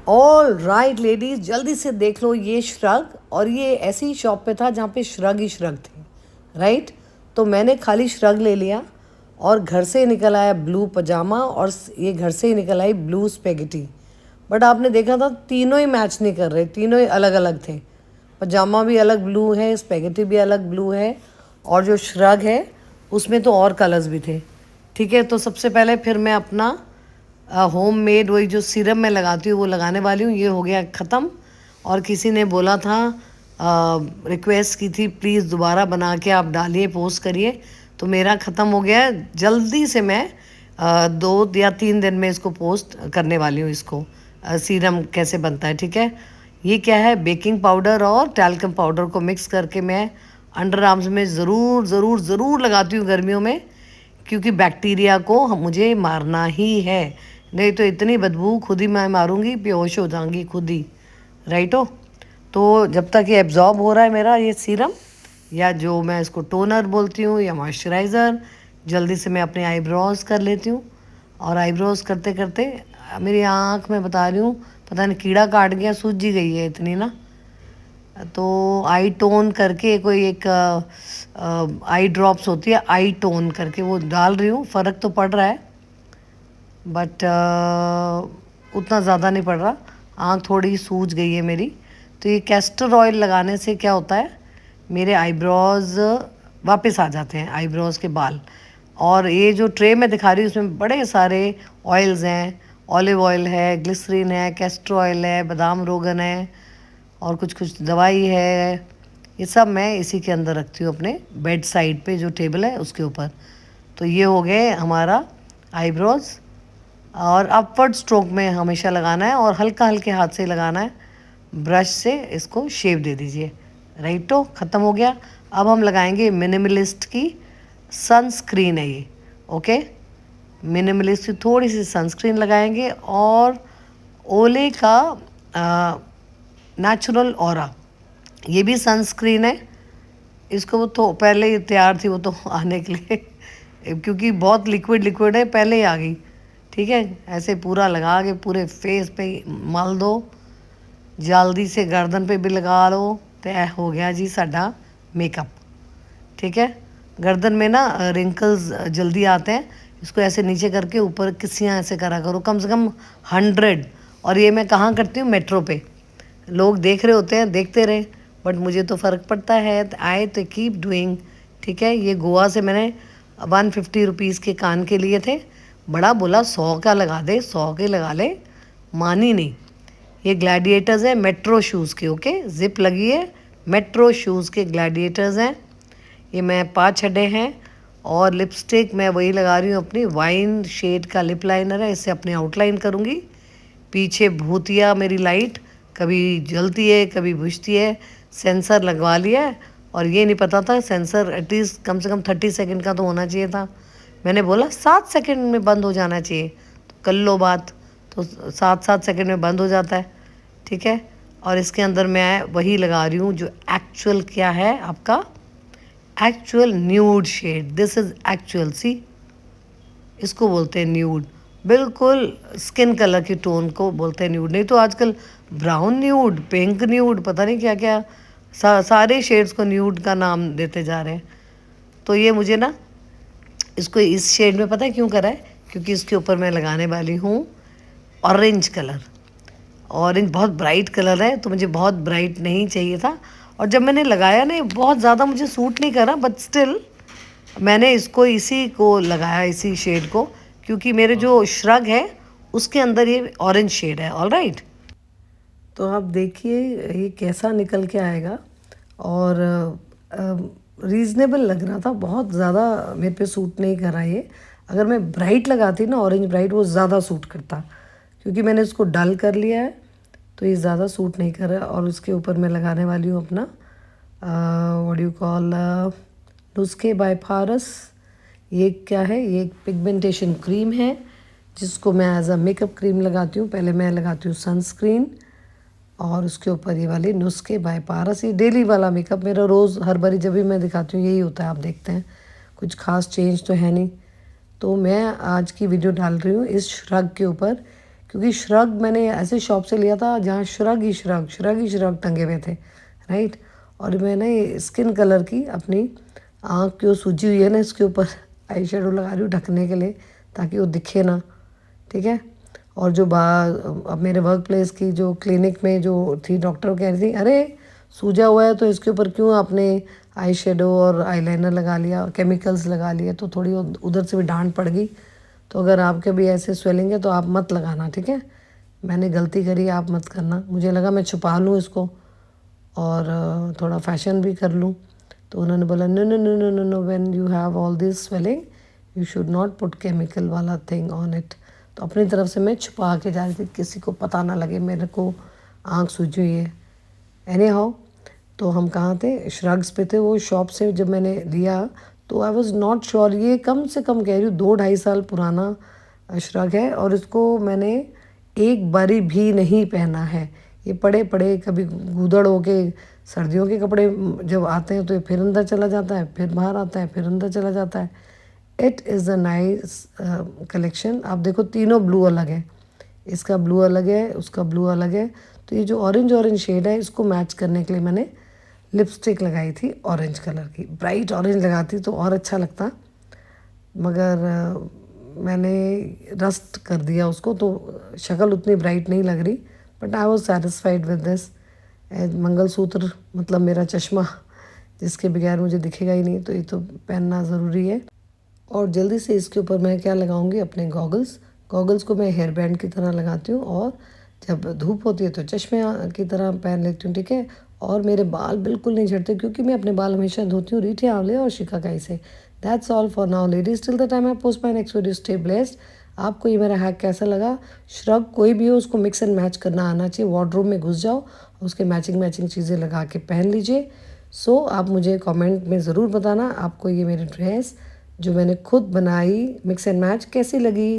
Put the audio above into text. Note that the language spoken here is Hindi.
ऑल राइट लेडीज, जल्दी से देख लो ये श्रग। और ये ऐसी शॉप पे था जहाँ पे श्रग ही श्रग थे, राइट। तो मैंने खाली श्रग ले लिया और घर से निकल आया ब्लू पजामा और ये घर से ही निकल आई ब्लू स्पेगेटी। बट आपने देखा था तीनों ही मैच नहीं कर रहे, तीनों ही अलग अलग थे। पजामा भी अलग ब्लू है, स्पेगेटी भी अलग ब्लू है, और जो श्रग है उसमें तो और कलर्स भी थे। ठीक है, तो सबसे पहले फिर मैं अपना होम मेड वही जो सीरम मैं लगाती हूँ वो लगाने वाली हूँ। ये हो गया ख़त्म। और किसी ने बोला था, रिक्वेस्ट की थी, प्लीज़ दोबारा बना के आप डालिए, पोस्ट करिए। तो मेरा ख़त्म हो गया है। जल्दी से मैं 2 या 3 दिन में इसको पोस्ट करने वाली हूँ, इसको सीरम कैसे बनता है। ठीक है, ये क्या है, बेकिंग पाउडर और टैल्कम पाउडर को मिक्स करके मैं अंडर आर्म्स में ज़रूर ज़रूर ज़रूर लगाती हूँ गर्मियों में, क्योंकि बैक्टीरिया को मुझे मारना ही है। नहीं तो इतनी बदबू खुद ही मैं मारूंगी, बेहोश हो जाऊंगी खुद ही, राइट हो। तो जब तक ये एब्जॉर्ब हो रहा है मेरा ये सीरम, या जो मैं इसको टोनर बोलती हूँ या मॉइस्चराइज़र, जल्दी से मैं अपने आईब्रोज कर लेती हूँ। और आईब्रोज करते करते मेरी आँख में बता रही हूँ, पता नहीं कीड़ा काट गया, सूज ही गई है इतनी ना। तो आई टोन करके कोई एक आई ड्रॉप्स होती है, आई टोन करके वो डाल रही हूँ। फ़र्क तो पड़ रहा है, बट उतना ज़्यादा नहीं पड़ रहा। आँख थोड़ी सूज गई है मेरी। तो ये कैस्टर ऑयल लगाने से क्या होता है, मेरे आईब्रोज वापस आ जाते हैं, आईब्रोज के बाल। और ये जो ट्रे में दिखा रही हूँ उसमें बड़े सारे ऑयल्स हैं, ऑलिव ऑयल है, ग्लिसरीन है, कैस्टर ऑयल है, बादाम रोगन है, और कुछ कुछ दवाई है। ये सब मैं इसी के अंदर रखती हूँ अपने बेड साइड पे, जो टेबल है उसके ऊपर। तो ये हो गए हमारा आईब्रोज। और अपवर्ड स्ट्रोक में हमेशा लगाना है और हल्का हल्के हाथ से लगाना है, ब्रश से इसको शेप दे दीजिए। राइट, तो ख़त्म हो गया। अब हम लगाएंगे मिनिमलिस्ट की सनस्क्रीन है ये, ओके। मिनिमलिस्ट की थोड़ी सी सनस्क्रीन लगाएंगे, और ओले का नेचुरल ऑरा, ये भी सनस्क्रीन है। इसको वो तो पहले ही तैयार थी वो तो आने के लिए, क्योंकि बहुत लिक्विड लिक्विड है, पहले ही आ गई। ठीक है, ऐसे पूरा लगा के पूरे फेस पे मल दो, जल्दी से गर्दन पे भी लगा लो, तो हो गया जी साडा मेकअप। ठीक है, गर्दन में ना रिंकल्स जल्दी आते हैं, इसको ऐसे नीचे करके ऊपर किसियाँ ऐसे करा करो, कम से कम 100। और ये मैं कहाँ करती हूँ, मेट्रो पे। लोग देख रहे होते हैं, देखते रहे, बट मुझे तो फ़र्क पड़ता है, आई तो कीप डूइंग। ठीक है, ये गोवा से मैंने 150 रुपीज़ के कान के लिए थे। बड़ा बोला 100 का लगा दे, 100 के लगा ले, मानी नहीं। ये ग्लैडिएटर्स है मेट्रो शूज़ के, ओके, जिप लगी है, मेट्रो शूज़ के ग्लैडिएटर्स हैं। ये मैं 5 छड़े हैं। और लिपस्टिक मैं वही लगा रही हूँ अपनी, वाइन शेड का लिप लाइनर है, इससे अपनी आउटलाइन करूँगी। पीछे भूतिया मेरी लाइट कभी जलती है कभी बुझती है, सेंसर लगवा लिया है। और ये नहीं पता था सेंसर एटलीस्ट कम से कम 30 सेकंड का तो होना चाहिए था। मैंने बोला 7 सेकंड में बंद हो जाना चाहिए, तो कर लो बात। तो 7 सेकंड में बंद हो जाता है। ठीक है, और इसके अंदर मैं वही लगा रही हूँ जो एक्चुअल क्या है आपका, actual nude shade. This is actual, see, इसको बोलते हैं न्यूड। बिल्कुल स्किन कलर की टोन को बोलते हैं न्यूड, नहीं तो आजकल ब्राउन न्यूड, पिंक न्यूड, पता नहीं क्या क्या सारे शेड्स को न्यूड का नाम देते जा रहे हैं। तो ये मुझे ना इसको इस शेड में पता है क्यों करा है, क्योंकि इसके ऊपर मैं लगाने वाली हूँ ऑरेंज कलर। ऑरेंज बहुत ब्राइट कलर है, तो मुझे बहुत ब्राइट नहीं चाहिए था। और जब मैंने लगाया ना, बहुत ज़्यादा मुझे सूट नहीं करा, बट स्टिल मैंने इसको इसी को लगाया, इसी शेड को, क्योंकि मेरे जो श्रग है उसके अंदर ये ऑरेंज शेड है। ऑल राइट, तो आप देखिए ये कैसा निकल के आएगा। और रीज़नेबल लग रहा था, बहुत ज़्यादा मेरे पे सूट नहीं करा ये। अगर मैं ब्राइट लगाती ना, ऑरेंज ब्राइट, वो ज़्यादा सूट करता। क्योंकि मैंने इसको डल कर लिया है, तो ये ज़्यादा सूट नहीं कर रहा। और उसके ऊपर मैं लगाने वाली हूँ अपना व्हाट डू यू कॉल, नुस्खे बाय पारस। ये क्या है, ये एक पिगमेंटेशन क्रीम है, जिसको मैं एज अ मेकअप क्रीम लगाती हूँ। पहले मैं लगाती हूँ सनस्क्रीन, और उसके ऊपर ये वाली नुस्खे बाय पारस। ये डेली वाला मेकअप मेरा, रोज़ हर बारी जब भी मैं दिखाती हूँ यही होता है, आप देखते हैं, कुछ खास चेंज तो है नहीं। तो मैं आज की वीडियो डाल रही हूँ इस श्रग के ऊपर, क्योंकि श्रग मैंने ऐसे शॉप से लिया था जहाँ श्रग ही श्रग टंगे हुए थे, राइट। और मैंने स्किन कलर की अपनी आँख जो सूजी हुई है ना, इसके ऊपर आई शेडो लगा रही हूँ ढकने के लिए, ताकि वो दिखे ना, ठीक है। और जो अब मेरे वर्क प्लेस की जो क्लिनिक में जो थी, डॉक्टर कह रही थी अरे सूजा हुआ है तो इसके ऊपर क्यों आपने आई शेडो और आईलाइनर लगा लिया, केमिकल्स लगा लिए, तो थोड़ी उधर से भी डांट पड़ गई। तो अगर आपके भी ऐसे स्वेलिंग है तो आप मत लगाना, ठीक है। मैंने गलती करी, आप मत करना। मुझे लगा मैं छुपा लूँ इसको और थोड़ा फैशन भी कर लूँ। तो उन्होंने बोला no no no no no no, when you have all this swelling you should not put chemical वाला थिंग ऑन इट। तो अपनी तरफ से मैं छुपा के जा रही थी, किसी को पता ना लगे मेरे को आँख सूजी हुई है। एनी हाउ, तो हम कहाँ थे, श्रग्स पे थे। वो शॉप से जब मैंने लिया तो आई वॉज नॉट श्योर, ये कम से कम कह रही हूँ 2-2.5 साल पुराना श्रग है और इसको मैंने एक बारी भी नहीं पहना है। ये पड़े पड़े कभी गूदड़ हो के, सर्दियों के कपड़े जब आते हैं तो ये फिर अंदर चला जाता है, फिर बाहर आता है, फिर अंदर चला जाता है। It is a nice collection. आप देखो तीनों ब्लू अलग है, इसका ब्लू अलग है, उसका ब्लू अलग है। तो ये जो ऑरेंज शेड है इसको मैच करने के लिए मैंने लिपस्टिक लगाई थी ऑरेंज कलर की। ब्राइट ऑरेंज लगाती तो और अच्छा लगता, मगर मैंने रस्ट कर दिया उसको, तो शक्ल उतनी ब्राइट नहीं लग रही। But I was satisfied with this. Mangalsutra मतलब मेरा चश्मा, जिसके बगैर मुझे दिखेगा ही नहीं, तो ये तो पहनना ज़रूरी है। और जल्दी से इसके ऊपर मैं क्या लगाऊंगी, अपने गॉगल्स को मैं हेयर बैंड की तरह लगाती हूँ, और जब धूप होती है तो चश्मे की तरह पहन लेती हूँ, ठीक है। और मेरे बाल बिल्कुल नहीं झड़ते, क्योंकि मैं अपने बाल हमेशा धोती हूँ रीठे आंवले और शिकाकाई से। That's all for now ladies, till the time I post my next video, stay blessed. आपको ये मेरा हैक कैसा लगा? श्रग कोई भी हो उसको मिक्स एंड मैच करना आना चाहिए। वार्डरोब में घुस जाओ, उसके मैचिंग चीज़ें लगा के पहन लीजिए। सो आप मुझे कमेंट में ज़रूर बताना आपको ये मेरी ड्रेस जो मैंने खुद बनाई मिक्स एंड मैच कैसी लगी।